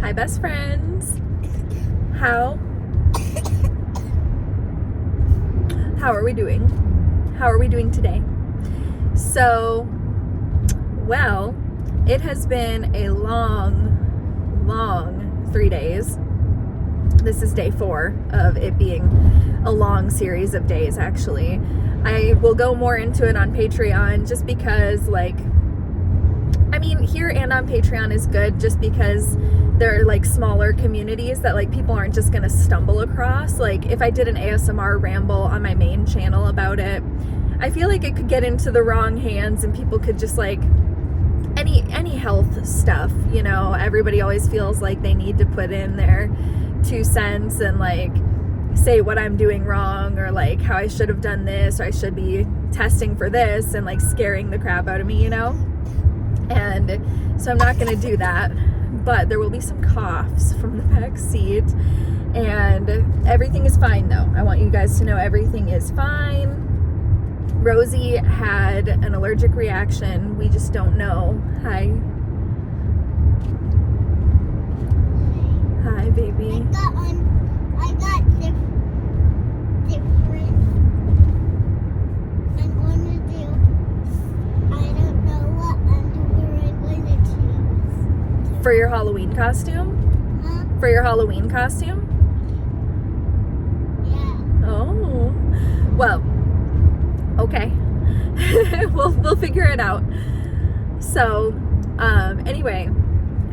Hi, best friends. How are we doing? How are we doing today? So, well, it has been a long 3 days. This is day 4 of it being a long series of days, actually. I will go more into it on Patreon just because, here and on Patreon is good just because they're smaller communities that people aren't just gonna stumble across. If I did an ASMR ramble on my main channel about it, I feel like it could get into the wrong hands and people could just any health stuff, everybody always feels like they need to put in their 2 cents and say what I'm doing wrong or how I should have done this or I should be testing for this and scaring the crap out of me, And so I'm not going to do that, but there will be some coughs from the back seat, and everything is fine though. I want you guys to know everything is fine. Rosie had an allergic reaction. We just don't know. Hi. Hi, baby. I got different. I'm going to do, I don't know what underwear I'm going to choose. For your Halloween costume? Huh? For your Halloween costume? Yeah. Oh. Well, okay. we'll figure it out. So, anyway,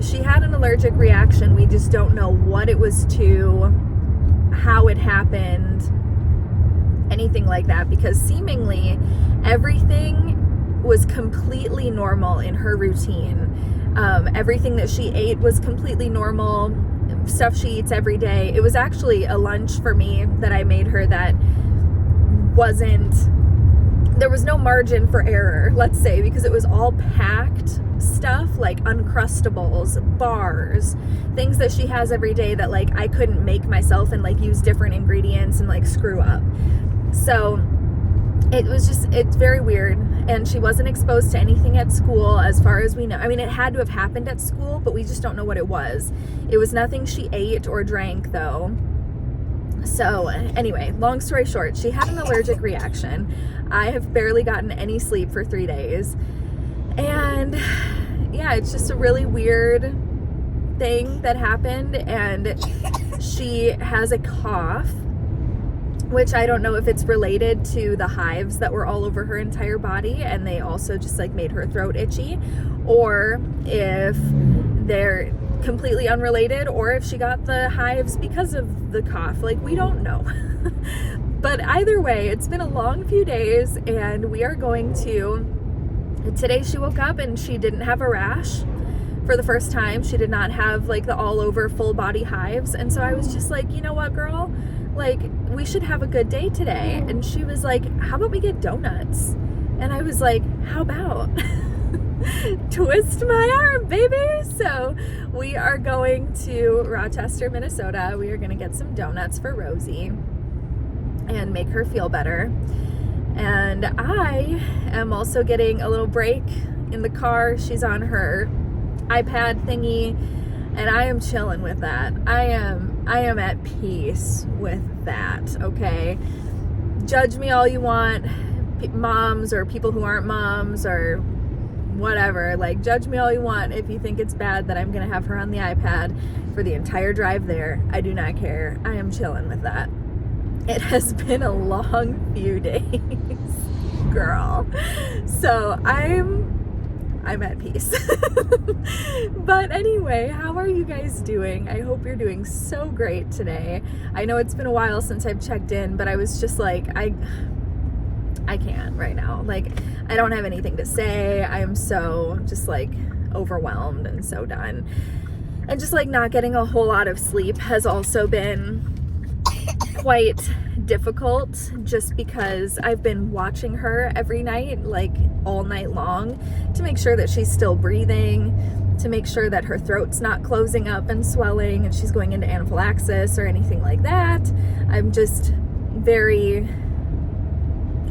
she had an allergic reaction. We just don't know what it was to, how it happened, anything like that, because seemingly everything was completely normal in her routine. Everything that she ate was completely normal, stuff she eats every day. It was actually a lunch for me that I made her that there was no margin for error, let's say, because it was all packed stuff like Uncrustables, bars, things that she has every day that I couldn't make myself and use different ingredients and screw up. So it's very weird, and she wasn't exposed to anything at school as far as we know. It had to have happened at school, but we just don't know what it was. It was nothing she ate or drank though. So anyway, long story short, she had an allergic reaction. I have barely gotten any sleep for 3 days. And yeah, it's just a really weird thing that happened. And she has a cough, which I don't know if it's related to the hives that were all over her entire body and they also just made her throat itchy, or if they're completely unrelated, or if she got the hives because of the cough. We don't know. But either way, it's been a long few days, and we are going to, today she woke up and she didn't have a rash for the first time. She did not have the all over full body hives. And so I was just you know what, girl, we should have a good day today. And she was how about we get donuts? And I was how about? Twist my arm, baby. So we are going to Rochester, Minnesota. We are going to get some donuts for Rosie and make her feel better. And I am also getting a little break in the car. She's on her iPad thingy, and I am chilling with that. I am at peace with that, okay? Judge me all you want, moms or people who aren't moms or whatever, judge me all you want if you think it's bad that I'm gonna have her on the iPad for the entire drive there. I do not care. I am chilling with that. It has been a long few days, girl. So I'm at peace. But anyway, how are you guys doing? I hope you're doing so great today. I know it's been a while since I've checked in, but I was just I can't right now. I don't have anything to say. I am so just overwhelmed and so done. And just not getting a whole lot of sleep has also been quite difficult, just because I've been watching her every night, all night long, to make sure that she's still breathing, to make sure that her throat's not closing up and swelling and she's going into anaphylaxis or anything like that. I'm just very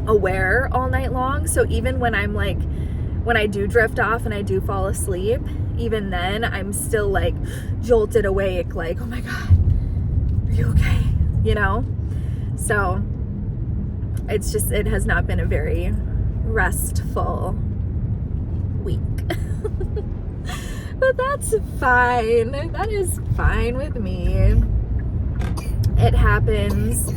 aware all night long. So even when I'm when I do drift off and I do fall asleep, even then, I'm still like jolted awake, like, oh my God, are you okay? You know? So it's just, it has not been a very restful week. But that's fine. That is fine with me. It happens.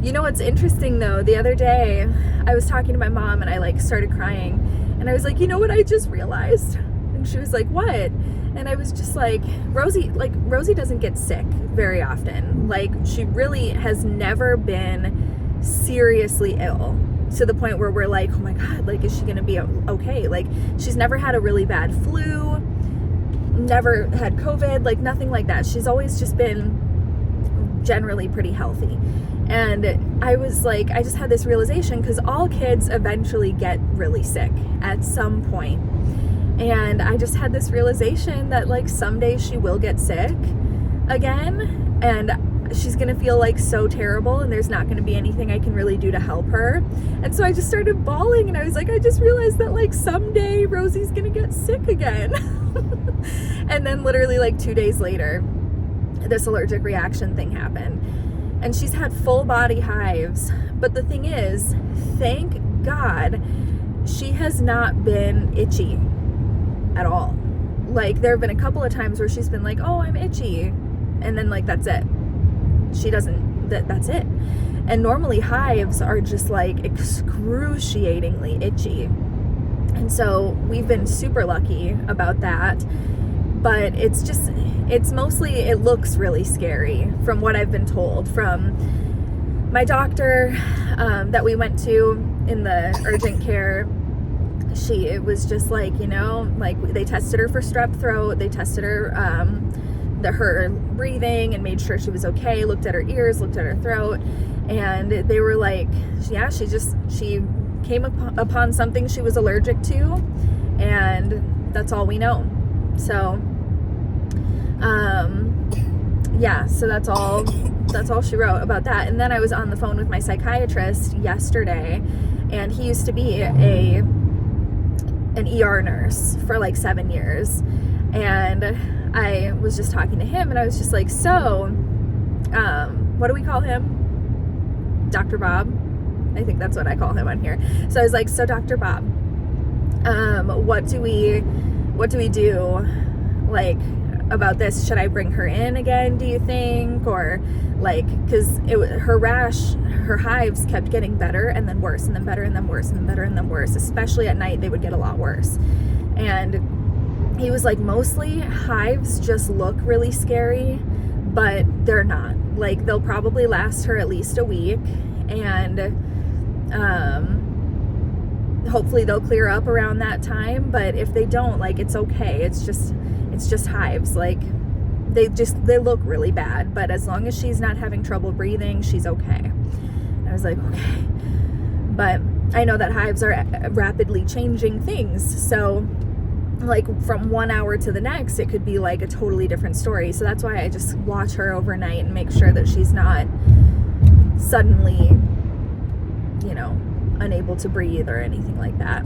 You know what's interesting though? The other day, I was talking to my mom and I like started crying. And I was like, you know what I just realized? And she was like, what? And I was just like, Rosie doesn't get sick very often. Like, she really has never been seriously ill to the point where we're like, oh my God, like, is she gonna be okay? Like, she's never had a really bad flu, never had COVID, like nothing like that. She's always just been generally pretty healthy. And I was like, I just had this realization, because all kids eventually get really sick at some point. And I just had this realization that like someday she will get sick again, and she's gonna feel like so terrible, and there's not gonna be anything I can really do to help her. And so I just started bawling, and I was like, I just realized that like someday Rosie's gonna get sick again. And then literally like 2 days later, this allergic reaction thing happened, and she's had full body hives. But the thing is, thank God, she has not been itchy at all. Like, there have been a couple of times where she's been like, oh, I'm itchy, and then like that's it. She doesn't, that's it. And normally hives are just like excruciatingly itchy. And so we've been super lucky about that. But it's just, it's mostly, it looks really scary from what I've been told from my doctor that we went to in the urgent care. It was just like, you know, like they tested her for strep throat, they tested her, her breathing and made sure she was okay, looked at her ears, looked at her throat, and they were like, yeah, she came upon something she was allergic to, and that's all we know. So yeah, so that's all she wrote about that. And then I was on the phone with my psychiatrist yesterday, and he used to be an ER nurse for like 7 years, and I was just talking to him, and I was just like, so what do we call him? Dr. Bob? I think that's what I call him on here. So I was like, so Dr. Bob, what do we do like about this? Should I bring her in again, do you think? Or like, because her rash, her hives kept getting better and then worse, and then better and then worse, and then better and then worse. Especially at night, they would get a lot worse. And he was like, mostly hives just look really scary, but they're not. Like, they'll probably last her at least a week, and hopefully they'll clear up around that time. But if they don't, like, it's okay. It's just hives. Like, they look really bad, but as long as she's not having trouble breathing, she's okay. I was like, okay. But I know that hives are rapidly changing things, so like from 1 hour to the next, it could be like a totally different story. So that's why I just watch her overnight and make sure that she's not suddenly, you know, unable to breathe or anything like that.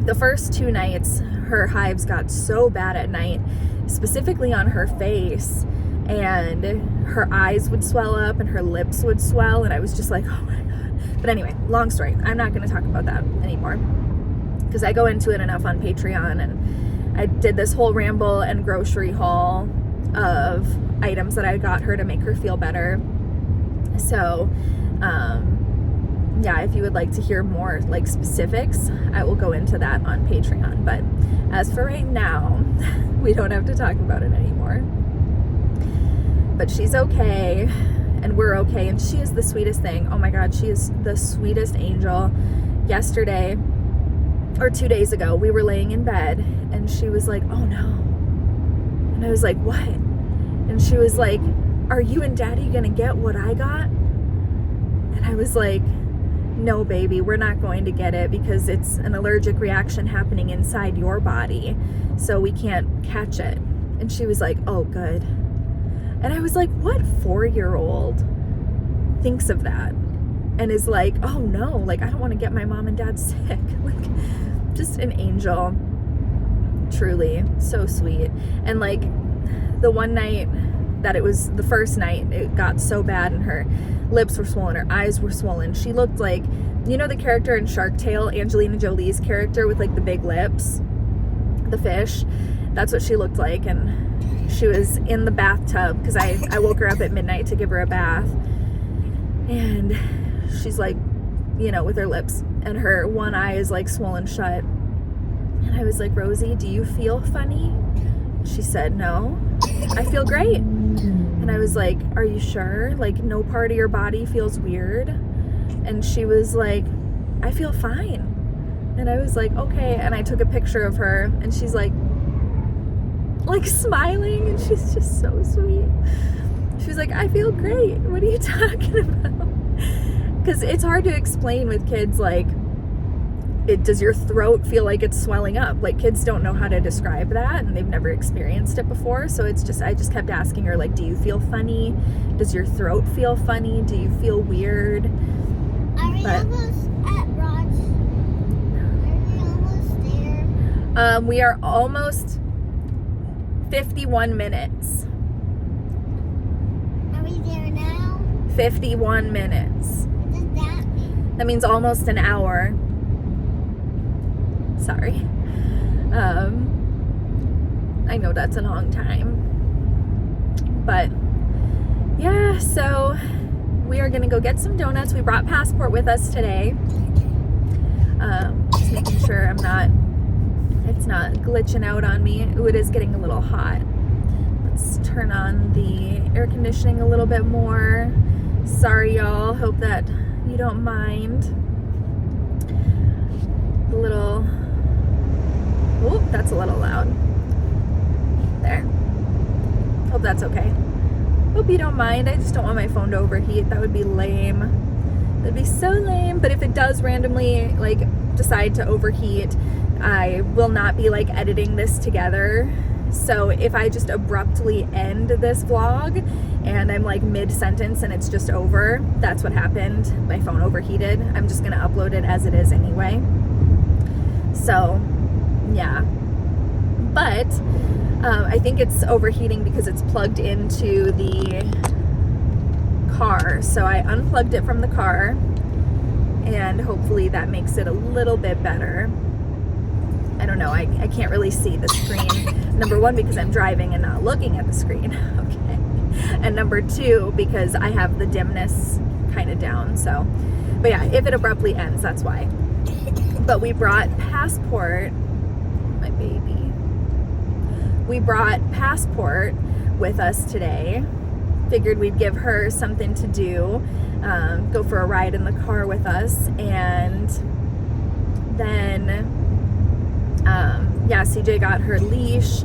The first 2 nights, her hives got so bad at night, specifically on her face, and her eyes would swell up and her lips would swell, and I was just like, oh my God. But anyway, long story. I'm not going to talk about that anymore, because I go into it enough on Patreon, and I did this whole ramble and grocery haul of items that I got her to make her feel better. So, yeah, if you would like to hear more like specifics, I will go into that on Patreon. But as for right now, we don't have to talk about it anymore. But she's okay, and we're okay, and she is the sweetest thing. Oh my God, she is the sweetest angel. Yesterday, or 2 days ago, we were laying in bed, and she was like, oh no. And I was like, what? And she was like, are you and Daddy gonna get what I got? And I was like, no, baby, we're not going to get it, because it's an allergic reaction happening inside your body, so we can't catch it. And she was like, oh, good. And I was like, what 4-year-old thinks of that and is like, oh no, like, I don't want to get my mom and dad sick? Like, just an angel. Truly, so sweet. And like the one night that it was the first night, it got so bad and her lips were swollen, her eyes were swollen. She looked like, you know, the character in Shark Tale, Angelina Jolie's character with like the big lips, the fish. That's what she looked like. And she was in the bathtub because I woke her up at midnight to give her a bath. And she's like, you know, with her lips, and her one eye is like swollen shut. And I was like, Rosie, do you feel funny? She said, no, I feel great. And I was like, are you sure? Like, no part of your body feels weird? And she was like, I feel fine. And I was like, okay. And I took a picture of her, and she's like smiling, and she's just so sweet. She was like, I feel great. What are you talking about? Because it's hard to explain with kids, like, does your throat feel like it's swelling up? Like, kids don't know how to describe that, and they've never experienced it before. So it's just, I just kept asking her, like, do you feel funny? Does your throat feel funny? Do you feel weird? Are we almost at Raj? Are we almost there? We are almost 51 minutes. Are we there now? 51 minutes. What does that mean? That means almost an hour. Sorry. I know that's a long time. But yeah, so we are gonna go get some donuts. We brought Passport with us today. Just making sure it's not glitching out on me. Ooh, it is getting a little hot. Let's turn on the air conditioning a little bit more. Sorry, y'all. Hope that you don't mind. The little... Oh, that's a little loud. There. Hope that's okay. Hope you don't mind. I just don't want my phone to overheat. That would be lame. That'd be so lame. But if it does randomly, like, decide to overheat, I will not be, like, editing this together. So if I just abruptly end this vlog and I'm, like, mid-sentence and it's just over, that's what happened. My phone overheated. I'm just going to upload it as it is anyway. So... yeah, but I think it's overheating because it's plugged into the car. So I unplugged it from the car, and hopefully that makes it a little bit better. I don't know, I can't really see the screen. Number one, because I'm driving and not looking at the screen. Okay. And number two, because I have the dimness kind of down. So, but yeah, if it abruptly ends, that's why. But we brought Passport. My baby. We brought Passport with us today. Figured we'd give her something to do, go for a ride in the car with us, and then yeah, CJ got her leash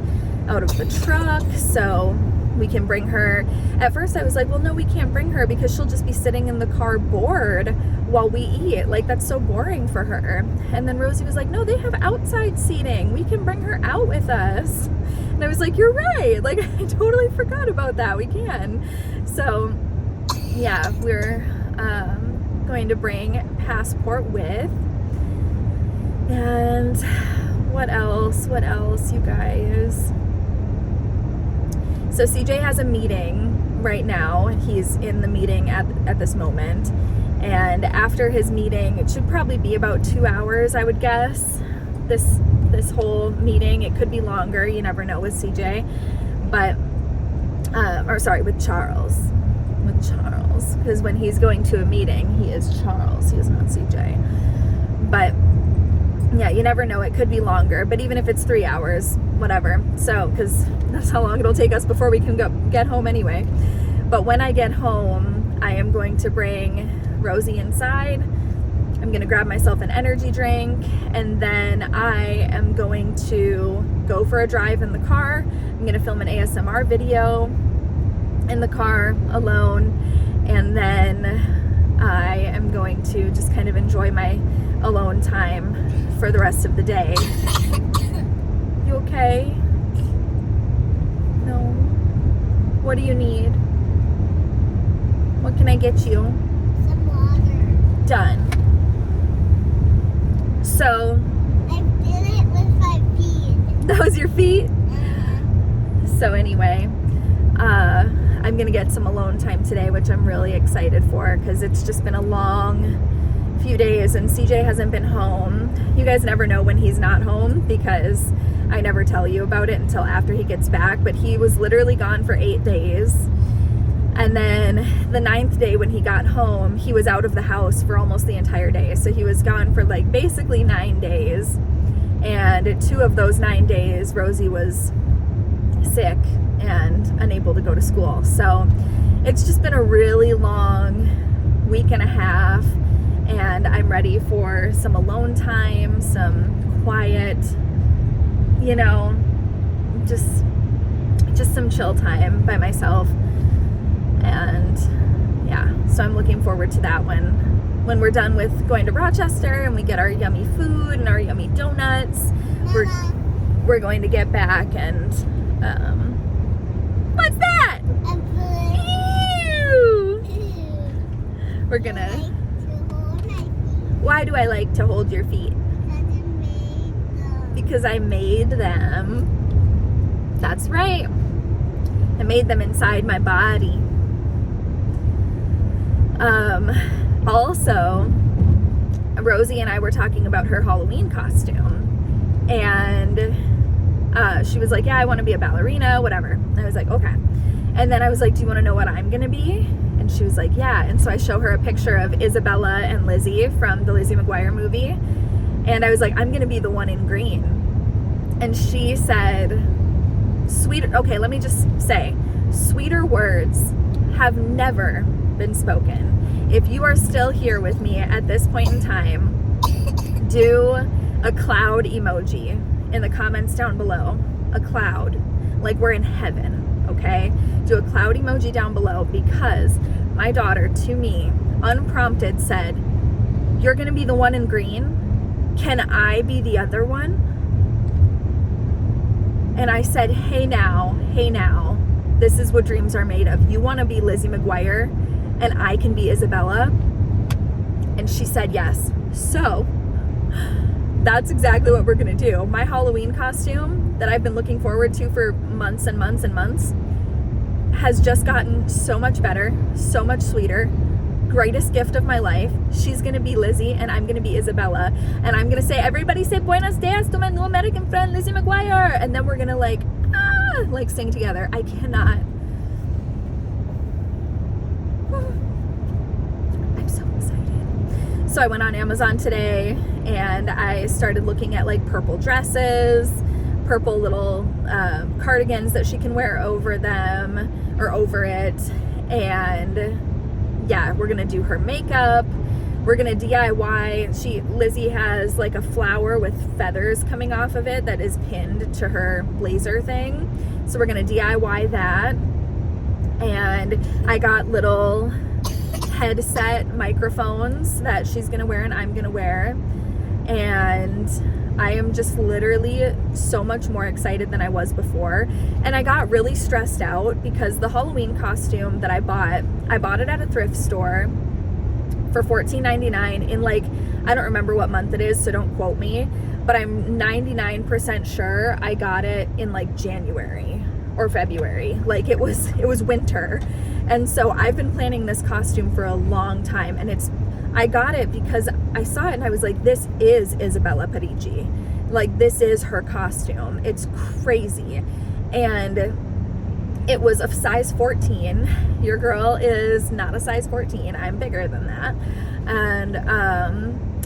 out of the truck so we can bring her. At first I was like, well, no, we can't bring her because she'll just be sitting in the car bored while we eat. Like, that's so boring for her. And then Rosie was like, no, they have outside seating. We can bring her out with us. And I was like, you're right. Like, I totally forgot about that. We can. So yeah, we're going to bring Passport with. And what else, you guys? So CJ has a meeting right now. He's in the meeting at this moment. And after his meeting, it should probably be about 2 hours, I would guess. This whole meeting, it could be longer. You never know with CJ. But, with Charles. With Charles. Because when he's going to a meeting, he is Charles. He is not CJ. But yeah, you never know. It could be longer. But even if it's 3 hours, whatever. So, because that's how long it'll take us before we can get home anyway. But when I get home, I am going to bring Rosie inside. I'm going to grab myself an energy drink, and then I am going to go for a drive in the car. I'm going to film an ASMR video in the car alone, and then I am going to just kind of enjoy my alone time for the rest of the day. You okay? No? What do you need? What can I get you? Some water. Done. So I did it with my feet. That was your feet? So anyway, I'm gonna get some alone time today, which I'm really excited for because it's just been a long few days and CJ hasn't been home. You guys never know when he's not home because I never tell you about it until after he gets back, but he was literally gone for 8 days. And then the 9th day when he got home, he was out of the house for almost the entire day. So he was gone for like basically 9 days. And 2 of those 9 days, Rosie was sick and unable to go to school. So it's just been a really long week and a half, and I'm ready for some alone time, some quiet, you know, just some chill time by myself. And yeah, so I'm looking forward to that when we're done with going to Rochester and we get our yummy food and our yummy donuts. We're going to get back and what's that? Ew! We're gonna. Why do I like to hold your feet? Because I made them. That's right. I made them inside my body. Also, Rosie and I were talking about her Halloween costume, and she was like, yeah, I want to be a ballerina, whatever. And I was like, okay. And then I was like, do you want to know what I'm gonna be? And she was like, yeah. And so I show her a picture of Isabella and Lizzie from the Lizzie McGuire movie, and I was like, I'm gonna be the one in green. And she said, okay, let me just say, sweeter words have never been spoken. If you are still here with me at this point in time, do a cloud emoji in the comments down below. A cloud, like we're in heaven, okay? Do a cloud emoji down below, because my daughter to me, unprompted, said, you're gonna be the one in green? Can I be the other one? And I said, hey now, this is what dreams are made of. You wanna be Lizzie McGuire and I can be Isabella? And she said yes. So that's exactly what we're gonna do. My Halloween costume that I've been looking forward to for months and months and months has just gotten so much better, so much sweeter. Greatest gift of my life. She's gonna be Lizzie and I'm gonna be Isabella, and I'm gonna say, everybody say buenos dias to my new American friend Lizzie McGuire, and then we're gonna like sing together. I cannot. I'm so excited. So I went on Amazon today and I started looking at like purple dresses, purple little cardigans that she can wear over them or over it. And yeah, we're gonna do her makeup. We're gonna DIY. Lizzie has like a flower with feathers coming off of it that is pinned to her blazer thing. So we're gonna DIY that. And I got little headset microphones that she's gonna wear and I'm gonna wear. And I am just literally so much more excited than I was before. And I got really stressed out because the Halloween costume that I bought it at a thrift store for $14.99 in like, I don't remember what month it is, so don't quote me, but I'm 99% sure I got it in like January or February. Like it was winter. And so I've been planning this costume for a long time, and I got it because I saw it and I was like, this is Isabella Parigi. Like this is her costume. It's crazy. And it was a size 14. Your girl is not a size 14. I'm bigger than that. And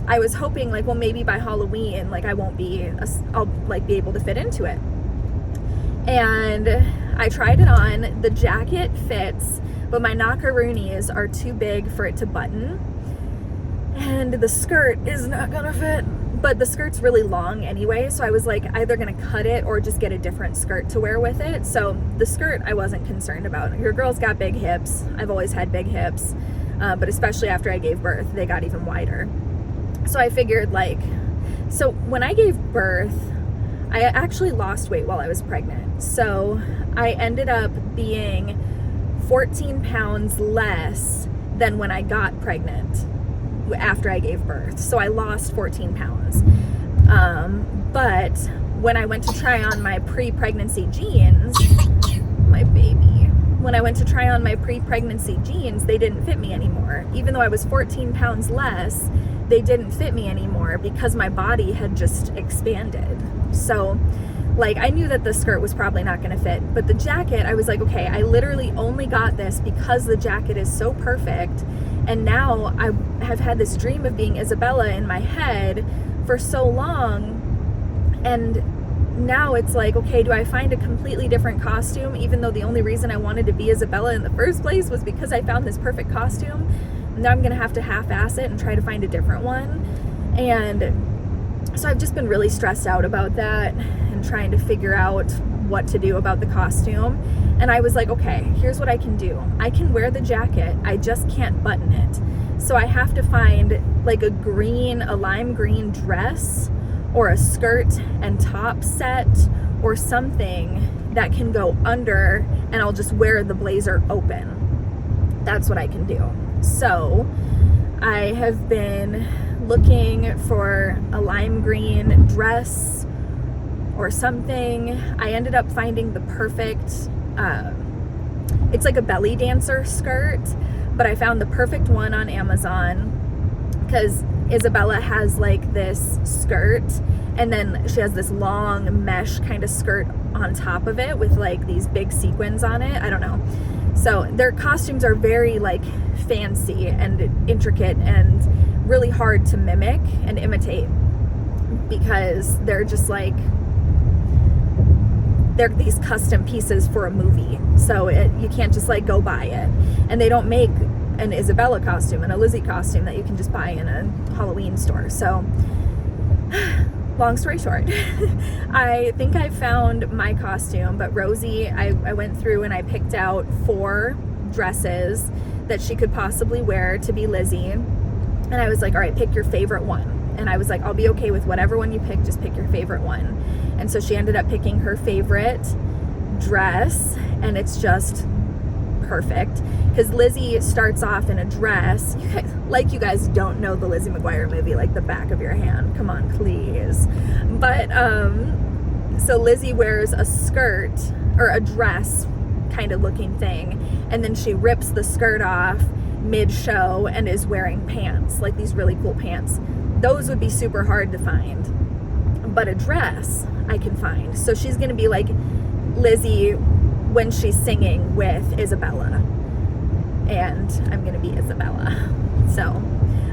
I was hoping like, well, maybe by Halloween, like I'll like be able to fit into it. And I tried it on. The jacket fits, but my knockaroonies are too big for it to button. And the skirt is not gonna fit. But the skirt's really long anyway, so I was like either gonna cut it or just get a different skirt to wear with it. So the skirt I wasn't concerned about. Your girl's got big hips. I've always had big hips, but especially after I gave birth, they got even wider. So I figured so when I gave birth, I actually lost weight while I was pregnant. So I ended up being 14 pounds less than when I got pregnant after I gave birth. So I lost 14 pounds. But when I went to try on my pre-pregnancy jeans, my baby, when I went to try on my pre-pregnancy jeans, they didn't fit me anymore. Even though I was 14 pounds less, they didn't fit me anymore because my body had just expanded. So like, I knew that the skirt was probably not going to fit, but the jacket, I was like, okay, I literally only got this because the jacket is so perfect. And now I have had this dream of being Isabella in my head for so long. And now it's like, okay, do I find a completely different costume, even though the only reason I wanted to be Isabella in the first place was because I found this perfect costume? Now I'm going to have to half-ass it and try to find a different one. And so I've just been really stressed out about that and trying to figure out what to do about the costume. And I was like, okay, here's what I can do. I can wear the jacket, I just can't button it. So I have to find like a lime green dress or a skirt and top set or something that can go under, and I'll just wear the blazer open. That's what I can do. So I have been looking for a lime green dress or something. I ended up finding the perfect, it's like a belly dancer skirt, but I found the perfect one on Amazon because Isabella has like this skirt and then she has this long mesh kind of skirt on top of it with like these big sequins on it. I don't know. So their costumes are very like fancy and intricate and really hard to mimic and imitate because they're just like, they're these custom pieces for a movie. So you can't just like go buy it. And they don't make an Isabella costume and a Lizzie costume that you can just buy in a Halloween store. So long story short, I think I found my costume, but Rosie, I went through and I picked out 4 dresses that she could possibly wear to be Lizzie. And I was like, all right, pick your favorite one. And I was like, I'll be okay with whatever one you pick, just pick your favorite one. And so she ended up picking her favorite dress, and it's just perfect. Because Lizzie starts off in a dress. You guys don't know the Lizzie McGuire movie like the back of your hand. Come on, please. But, so Lizzie wears a skirt, or a dress kind of looking thing, and then she rips the skirt off mid-show and is wearing pants, like these really cool pants. Those would be super hard to find, but a dress I can find. So she's gonna be like Lizzie when she's singing with Isabella, and I'm gonna be Isabella. So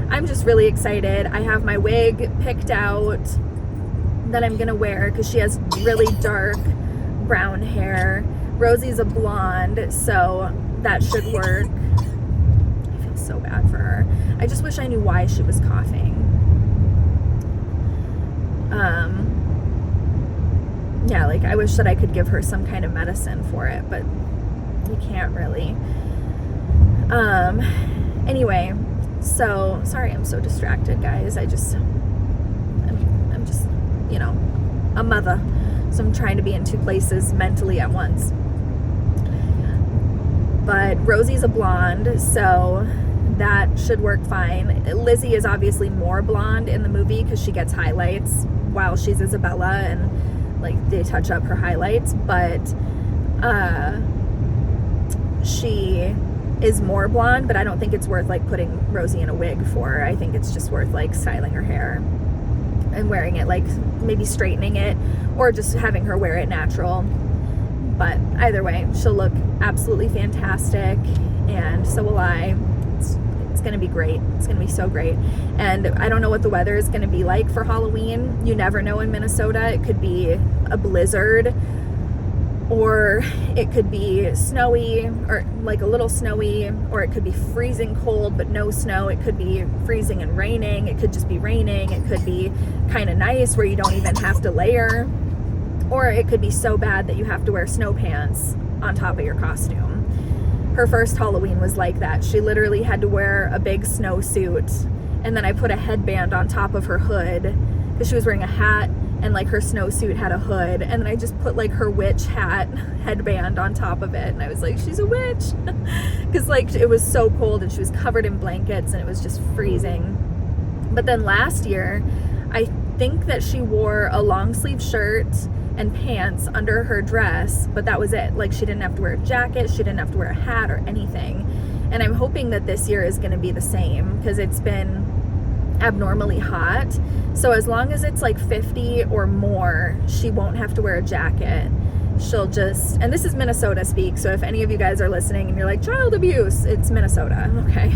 I'm just really excited. I have my wig picked out that I'm gonna wear because she has really dark brown hair. Rosie's a blonde, so that should work. I feel so bad for her. I just wish I knew why she was coughing. Yeah, like I wish that I could give her some kind of medicine for it, but you can't really. Anyway, so sorry I'm so distracted, guys. I'm just, you know, a mother, so I'm trying to be in 2 places mentally at once. But Rosie's a blonde, so that should work fine. Lizzie is obviously more blonde in the movie because she gets highlights while she's Isabella, and like they touch up her highlights, but she is more blonde, but I don't think it's worth like putting Rosie in a wig for her. I think it's just worth like styling her hair and wearing it, like maybe straightening it or just having her wear it natural. But either way, she'll look absolutely fantastic, and so will I. It's gonna be great. It's gonna be so great. And I don't know what the weather is gonna be like for Halloween. You never know in Minnesota. It could be a blizzard, or it could be snowy, or like a little snowy, or it could be freezing cold but no snow. It could be freezing and raining. It could just be raining. It could be kind of nice where you don't even have to layer, or it could be so bad that you have to wear snow pants on top of your costume. Her first Halloween was like that. She literally had to wear a big snowsuit, and then I put a headband on top of her hood because she was wearing a hat, and like her snowsuit had a hood, and then I just put like her witch hat headband on top of it, and I was like, she's a witch, because like it was so cold and she was covered in blankets and it was just freezing. But then last year I think that she wore a long sleeve shirt and pants under her dress, but that was it. Like, she didn't have to wear a jacket, she didn't have to wear a hat or anything. And I'm hoping that this year is going to be the same, because it's been abnormally hot. So as long as it's like 50 or more, she won't have to wear a jacket. She'll just, and this is Minnesota speak, so if any of you guys are listening and you're like, child abuse, it's Minnesota, okay?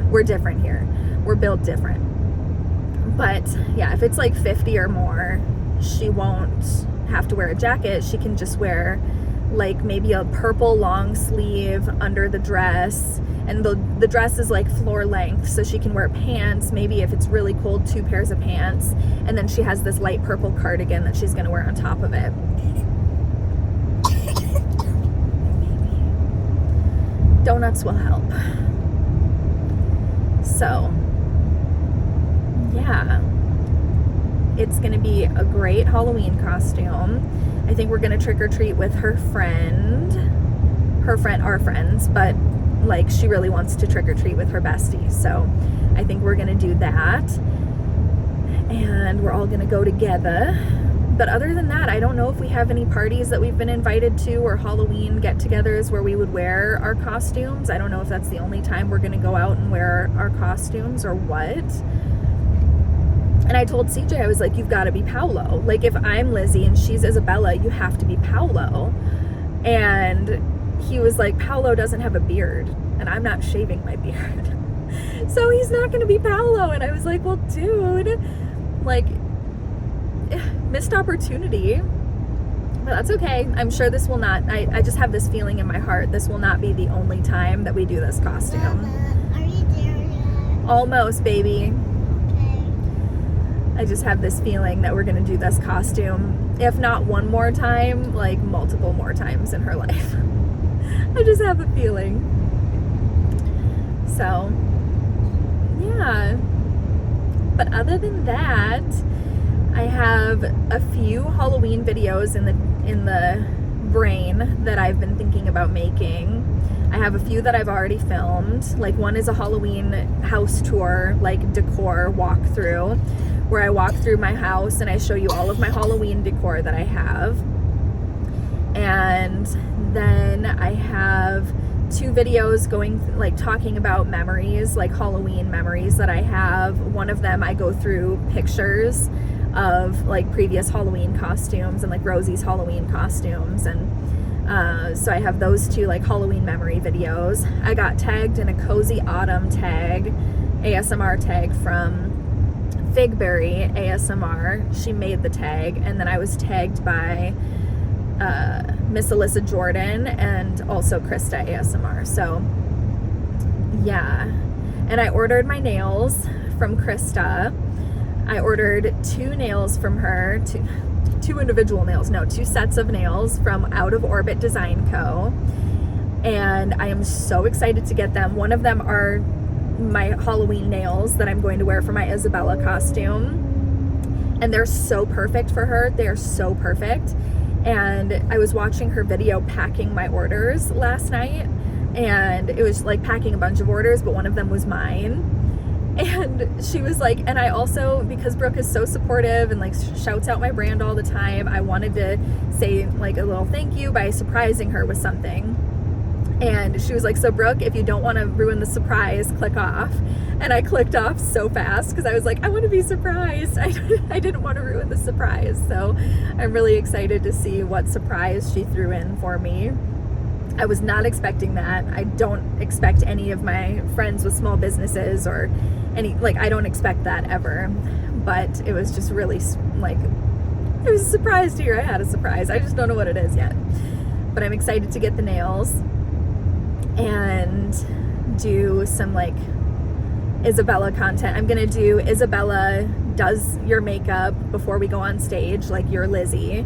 We're different here. We're built different. But yeah, if it's like 50 or more, she won't have to wear a jacket. She can just wear like maybe a purple long sleeve under the dress, and the dress is like floor length, so she can wear pants, maybe if it's really cold, 2 pairs of pants, and then she has this light purple cardigan that she's going to wear on top of it. Donuts will help. So yeah, it's going to be a great Halloween costume. I think we're going to trick or treat with our friends, but like, she really wants to trick or treat with her bestie. So I think we're going to do that, and we're all going to go together. But other than that, I don't know if we have any parties that we've been invited to, or Halloween get-togethers where we would wear our costumes. I don't know if that's the only time we're going to go out and wear our costumes or what. And I told CJ, I was like, you've got to be Paolo. Like, if I'm Lizzie and she's Isabella, you have to be Paolo. And he was like, Paolo doesn't have a beard, and I'm not shaving my beard. So he's not going to be Paolo. And I was like, well, dude, like, missed opportunity. But that's okay. I'm sure this will not, I just have this feeling in my heart, this will not be the only time that we do this costume. Mama, are you there yet? Almost, baby. Okay. I just have this feeling that we're going to do this costume, if not one more time, like multiple more times in her life. I just have a feeling. So, yeah. But other than that, I have a few Halloween videos in the brain that I've been thinking about making. I have a few that I've already filmed. Like, one is a Halloween house tour, like decor walkthrough, where I walk through my house and I show you all of my Halloween decor that I have. And then I have 2 videos going, like, talking about memories, like Halloween memories that I have. One of them, I go through pictures of like previous Halloween costumes and like Rosie's Halloween costumes, and so I have those 2 like Halloween memory videos. I got tagged in a Cozy Autumn tag, ASMR tag from Figberry ASMR. She made the tag, and then I was tagged by Miss Alyssa Jordan and also Krista ASMR. So yeah, and I ordered my nails from Krista. I ordered 2 nails from her, 2 individual nails, no, 2 sets of nails from Out of Orbit Design Co. And I am so excited to get them. One of them are my Halloween nails that I'm going to wear for my Isabella costume. And they're so perfect for her. They are so perfect. And I was watching her video packing my orders last night, and it was like packing a bunch of orders, but one of them was mine. And she was like, and I also, because Brooke is so supportive and like shouts out my brand all the time, I wanted to say like a little thank you by surprising her with something. And she was like, so Brooke, if you don't want to ruin the surprise, click off. And I clicked off so fast because I was like, I want to be surprised. I didn't want to ruin the surprise. So I'm really excited to see what surprise she threw in for me. I was not expecting that. I don't expect any of my friends with small businesses or any, like, I don't expect that ever. But it was just really, like, it was a surprise to hear I had a surprise. I just don't know what it is yet. But I'm excited to get the nails and do some, like, Isabella content. I'm gonna do Isabella does your makeup before we go on stage, like you're Lizzie.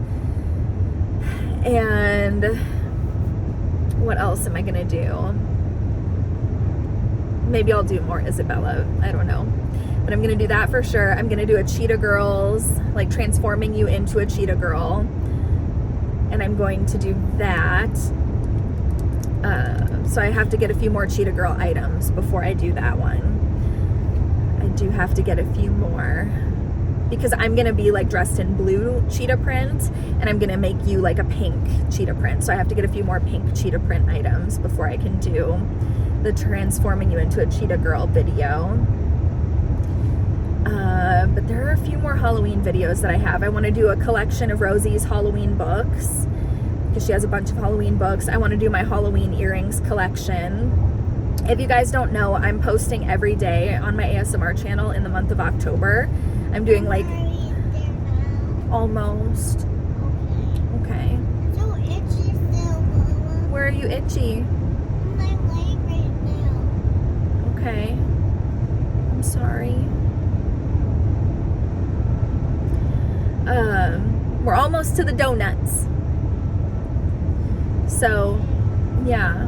And what else am I gonna do? Maybe I'll do more Isabella, I don't know. But I'm gonna do that for sure. I'm gonna do a Cheetah Girls, like transforming you into a Cheetah Girl. And I'm going to do that. So I have to get a few more Cheetah Girl items before I do that one. I do have to get a few more. because I'm gonna be like dressed in blue cheetah print, and I'm gonna make you like a pink cheetah print. So I have to get a few more pink cheetah print items before I can do the transforming you into a cheetah girl video. But there are a few more Halloween videos that I have. I want to do a collection of Rosie's Halloween books, because she has a bunch of Halloween books. I want to do my Halloween earrings collection. If you guys don't know, I'm posting every day on my ASMR channel in the month of October. I'm doing like almost. Okay. So itchy still, Mama. Where are you itchy? My leg right now. Okay. I'm sorry. We're almost to the donuts. So, yeah.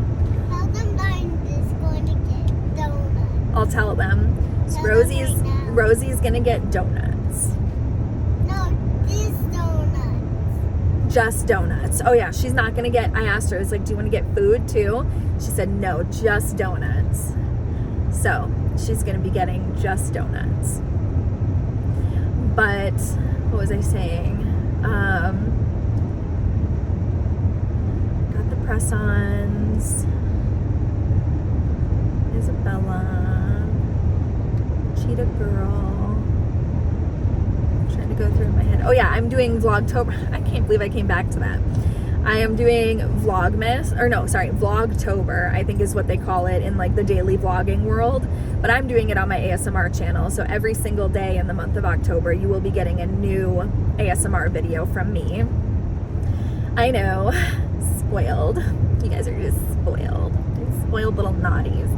Tell them I'm just going to get donuts. I'll tell them. So Tell them right now. Rosie's gonna get donuts. No, these donuts. Just donuts. Oh yeah, she's not gonna get, I asked her, I was like, do you wanna get food too? She said, no, just donuts. So, she's gonna be getting just donuts. But, what was I saying? Got the press-ons. Isabella. Cheetah Girl. I'm trying to go through in my head. Oh yeah, I'm doing Vlogtober. I can't believe I came back to that. I am doing Vlogmas, or no, sorry, Vlogtober, I think is what they call it in like the daily vlogging world. But I'm doing it on my ASMR channel. So every single day in the month of October, you will be getting a new ASMR video from me. I know, spoiled. You guys are just spoiled. Spoiled little naughties.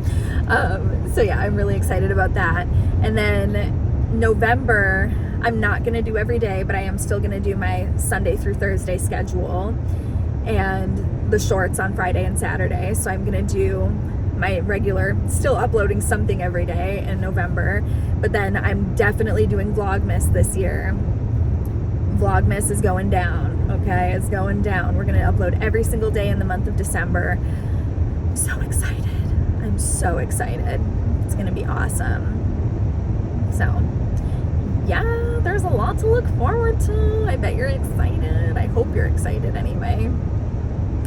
So yeah, I'm really excited about that. And then November, I'm not gonna do every day, but I am still gonna do my Sunday through Thursday schedule and the shorts on Friday and Saturday. So I'm gonna do my regular, still uploading something every day in November, but then I'm definitely doing Vlogmas this year. Vlogmas is going down, okay? It's going down. We're gonna upload every single day in the month of December. I'm so excited. I'm so excited. It's gonna be awesome. So, yeah, there's a lot to look forward to. I bet you're excited. I hope you're excited anyway.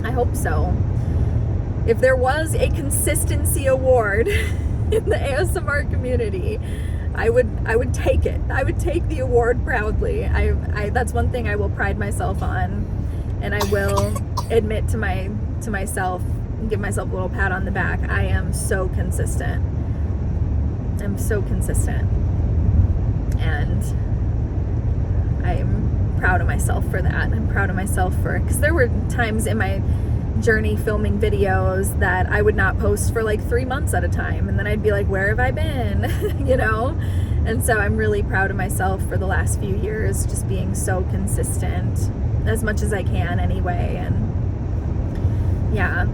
I hope so. If there was a consistency award in the ASMR community, I would take it. I would take the award proudly. That's one thing I will pride myself on, and I will admit to myself, give myself a little pat on the back. I am so consistent. I'm so consistent, and I'm proud of myself for that. I'm proud of myself because there were times in my journey filming videos that I would not post for like 3 months at a time, and then I'd be like, where have I been? You know? And so I'm really proud of myself for the last few years, just being so consistent as much as I can anyway. And yeah,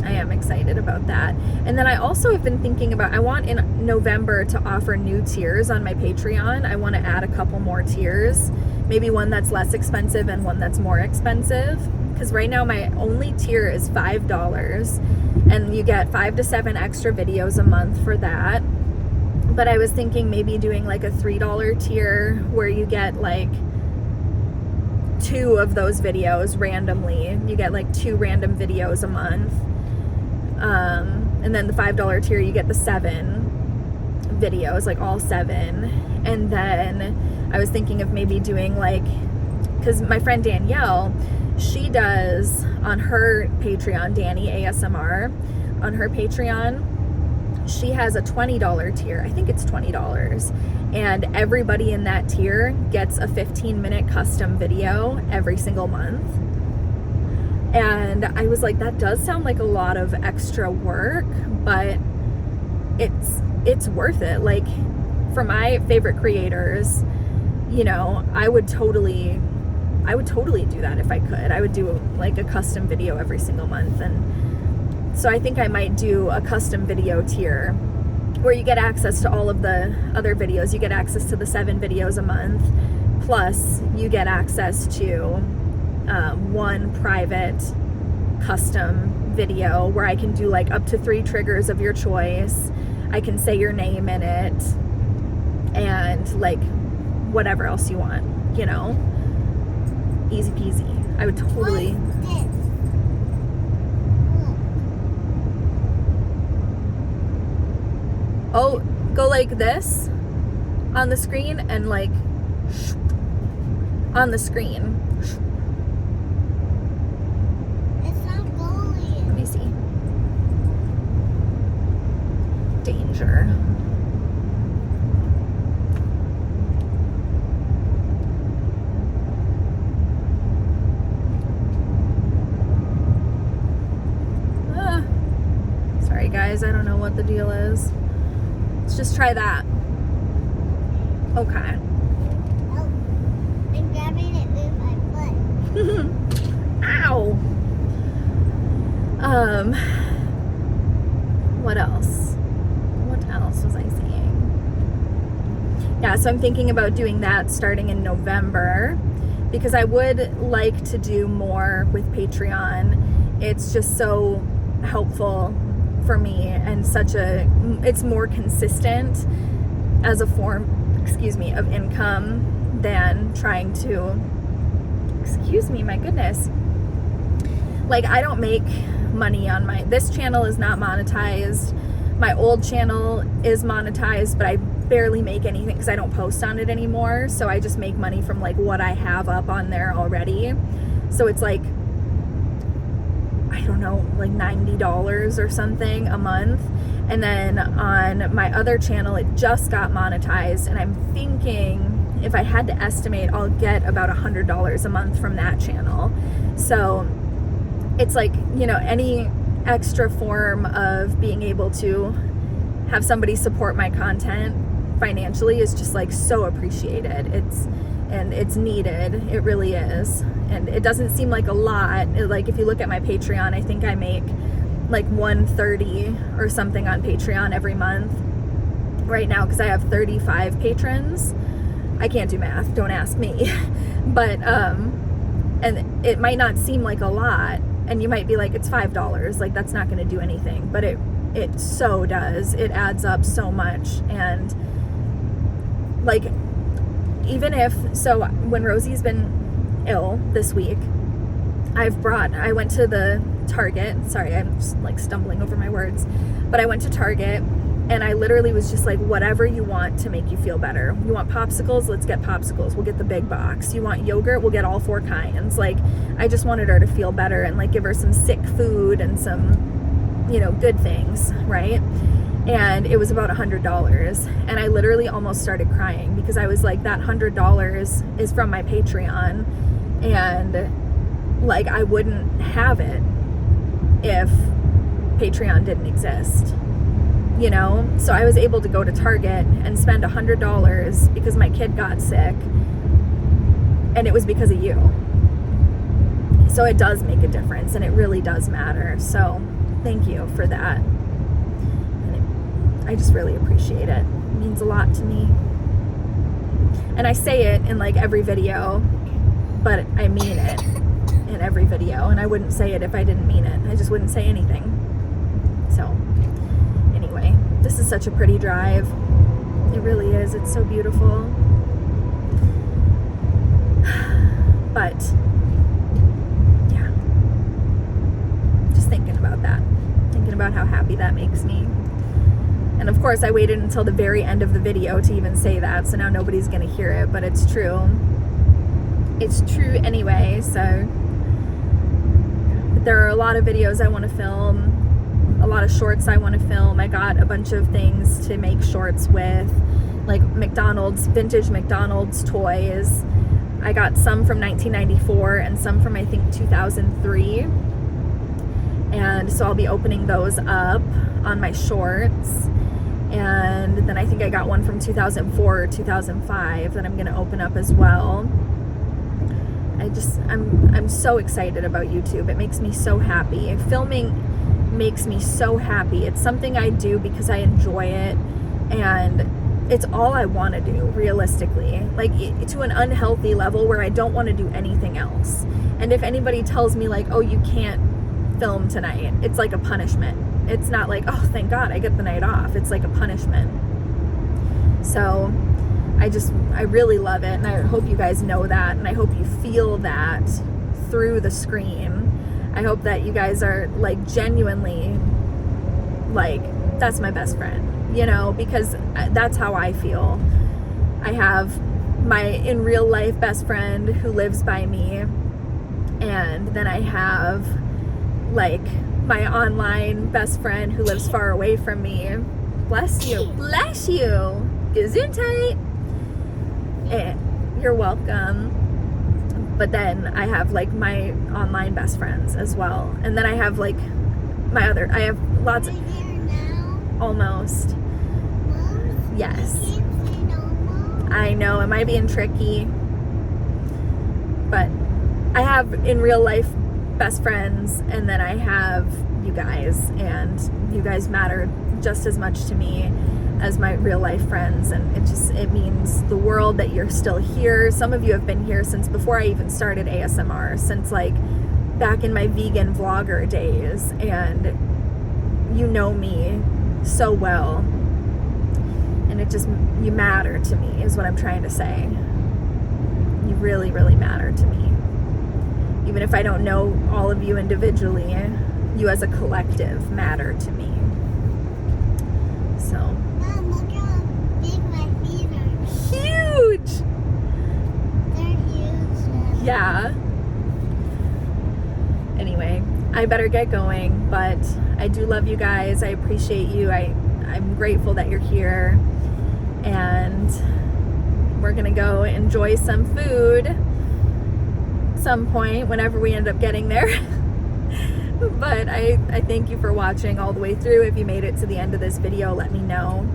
I am excited about that. And then I also have been thinking about, I want in November to offer new tiers on my Patreon. I want to add a couple more tiers, maybe one that's less expensive and one that's more expensive. Because right now my only tier is $5, and you get 5 to 7 extra videos a month for that. But I was thinking maybe doing like a $3 tier where you get like 2 of those videos randomly. You get like 2 random videos a month. And then the $5 tier, you get the 7 videos, like all 7. And then I was thinking of maybe doing like, because my friend Danielle, she does on her Patreon, Danny ASMR, on her Patreon, she has a $20 tier. I think it's $20. And everybody in that tier gets a 15-minute custom video every single month. And I was like, that does sound like a lot of extra work, but it's worth it. Like, for my favorite creators, you know, I would totally do that if I could. I would do like a custom video every single month. And so I think I might do a custom video tier where you get access to all of the other videos. You get access to the 7 videos a month, plus you get access to one private custom video where I can do like up to 3 triggers of your choice. I can say your name in it, and like whatever else you want, you know? Easy peasy. I would totally. What's this? Look. Oh, go like this on the screen and like on the screen. It's not Let going. me see. Danger. Ah. Sorry guys, I don't know what the deal is. Let's just try that. Okay. Oh, I'm grabbing it with my foot. Ow. What else? What else was I saying? Yeah, so I'm thinking about doing that starting in November because I would like to do more with Patreon. It's just so helpful for me and it's more consistent as a form, of income than trying to, my goodness. Like, I don't make money on this channel is not monetized. My old channel is monetized, but I barely make anything because I don't post on it anymore. So I just make money from like what I have up on there already. So it's like, I don't know, like $90 or something a month. And then on my other channel, it just got monetized. And I'm thinking if I had to estimate, I'll get about $100 a month from that channel. So it's like, you know, any extra form of being able to have somebody support my content financially is just like so appreciated. It's needed. It really is. And it doesn't seem like a lot. Like if you look at my Patreon, I think I make like $130 or something on Patreon every month right now because I have 35 patrons. I can't do math, don't ask me. But and it might not seem like a lot, and you might be like, it's $5, like that's not going to do anything, but it so does. It adds up so much. And like, even if, so when Rosie's been ill this week, I went to the Target, sorry, I'm just like stumbling over my words, but I went to Target and I literally was just like, whatever you want to make you feel better. You want popsicles? Let's get popsicles. We'll get the big box. You want yogurt? We'll get all 4 kinds. Like, I just wanted her to feel better and like give her some sick food and some, you know, good things, right? And it was about $100. And I literally almost started crying because I was like, that $100 is from my Patreon. And like, I wouldn't have it if Patreon didn't exist, you know? So I was able to go to Target and spend $100 because my kid got sick, and it was because of you. So it does make a difference, and it really does matter. So thank you for that. And I just really appreciate it. It means a lot to me. And I say it in like every video, but I mean it in every video, and I wouldn't say it if I didn't mean it. I just wouldn't say anything. So anyway, this is such a pretty drive. It really is. It's so beautiful. But yeah, just thinking about that, thinking about how happy that makes me. And of course I waited until the very end of the video to even say that, so now nobody's gonna hear it, but it's true. It's true anyway. So there are a lot of videos I want to film, a lot of shorts I want to film. I got a bunch of things to make shorts with, like vintage McDonald's toys. I got some from 1994 and some from I think 2003. And so I'll be opening those up on my shorts. And then I think I got one from 2004 or 2005 that I'm going to open up as well. I'm so excited about YouTube. It makes me so happy. Filming makes me so happy. It's something I do because I enjoy it, and it's all I want to do, realistically. Like, to an unhealthy level where I don't want to do anything else. And if anybody tells me like, oh, you can't film tonight, it's like a punishment. It's not like, oh, thank God I get the night off. It's like a punishment. So I really love it, and I hope you guys know that, and I hope you feel that through the screen. I hope that you guys are like genuinely like, that's my best friend, you know, because that's how I feel. I have my in real life best friend who lives by me, and then I have like my online best friend who lives far away from me. Bless you. Bless you. Gesundheit. You're welcome. But then I have like my online best friends as well. And then I have like I have lots of, almost. Yes. I know, am I being tricky? But I have in real life best friends, and then I have you guys, and you guys matter just as much to me as my real life friends, and it means the world that you're still here. Some of you have been here since before I even started ASMR, since like back in my vegan vlogger days, and you know me so well, and you matter to me is what I'm trying to say. You really, really matter to me. Even if I don't know all of you individually, you as a collective matter to me. So. Mom, look how big my feet are. Huge! They're huge. Yeah. Anyway, I better get going, but I do love you guys. I appreciate you. I'm grateful that you're here. And we're gonna go enjoy some food some point whenever we end up getting there. But I thank you for watching all the way through. If you made it to the end of this video, let me know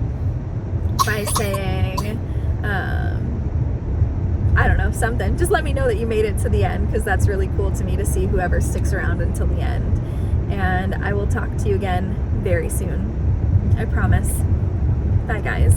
by saying I don't know, something. Just let me know that you made it to the end, because that's really cool to me to see whoever sticks around until the end. And I will talk to you again very soon, I promise. Bye guys.